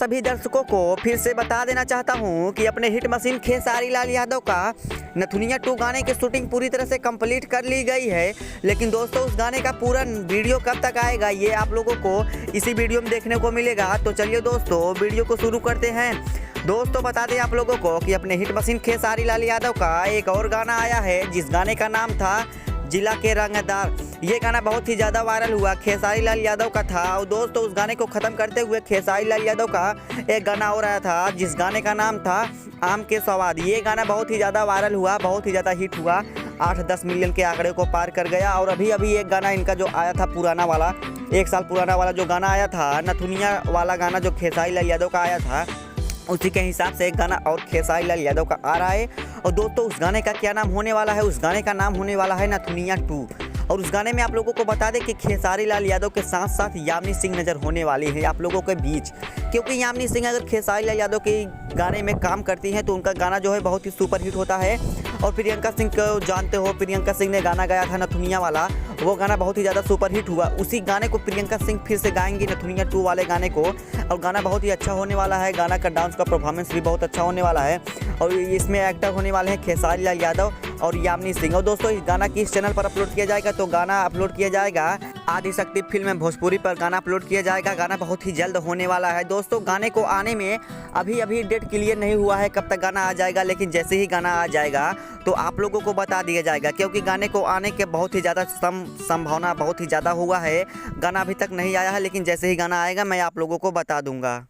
सभी दर्शकों को फिर से बता देना चाहता हूं कि अपने हिट मशीन खेसारी लाल यादव का नथुनिया 2 गाने की शूटिंग पूरी तरह से कंप्लीट कर ली गई है। लेकिन दोस्तों उस गाने का पूरा वीडियो कब तक आएगा ये आप लोगों को इसी वीडियो में देखने को मिलेगा। तो चलिए दोस्तों वीडियो को शुरू करते हैं। दोस्तों बता दें आप लोगों को कि अपने हिट मशीन खेसारी लाल यादव का एक और गाना आया है जिस गाने का नाम था जिला के रंगदार। ये गाना बहुत ही ज़्यादा वायरल हुआ, खेसारी लाल यादव का था। और दोस्तों उस गाने को ख़त्म करते हुए खेसारी लाल यादव का एक गाना और आया था जिस गाने का नाम था आम के स्वाद। ये गाना बहुत ही ज़्यादा वायरल हुआ, बहुत ही ज़्यादा हिट हुआ, 8-10 मिलियन के आंकड़े को पार कर गया। और अभी एक गाना इनका जो आया था पुराना वाला, 1 साल पुराना वाला जो गाना आया था नथुनिया वाला गाना जो खेसारी लाल यादव का आया था, उसी के हिसाब से एक गाना और खेसारी लाल यादव का आ रहा है। और दोस्तों उस गाने का क्या नाम होने वाला है? उस गाने का नाम होने वाला है नथुनिया 2। और उस गाने में आप लोगों को बता दें कि खेसारी लाल यादव के साथ साथ यामिनी सिंह नज़र होने वाली है आप लोगों के बीच। क्योंकि यामिनी सिंह अगर खेसारी लाल यादव के गाने में काम करती हैं तो उनका गाना जो है बहुत ही सुपर हिट होता है। और प्रियंका सिंह को जानते हो, प्रियंका सिंह ने गाना गाया था नथुनिया वाला, वो गाना बहुत ही ज़्यादा सुपर हिट हुआ। उसी गाने को प्रियंका सिंह फिर से गाएंगी नथुनिया 2 वाले गाने को, और गाना बहुत ही अच्छा होने वाला है। गाना का डांस का परफॉर्मेंस भी बहुत अच्छा होने वाला है। और इसमें एक्टर होने वाले हैं खेसारी लाल यादव और यामिनी सिंह। और दोस्तों इस गाना किस चैनल पर अपलोड किया जाएगा? तो गाना अपलोड किया जाएगा आदिशक्ति फिल्म में भोजपुरी पर गाना अपलोड किया जाएगा। गाना बहुत ही जल्द होने वाला है। दोस्तों गाने को आने में अभी डेट क्लियर नहीं हुआ है कब तक गाना आ जाएगा, लेकिन जैसे ही गाना आ जाएगा तो आप लोगों को बता दिया जाएगा। क्योंकि गाने को आने के बहुत ही ज़्यादा संभावना बहुत ही ज़्यादा हुआ है। गाना अभी तक नहीं आया है, लेकिन जैसे ही गाना आएगा मैं आप लोगों को बता दूंगा।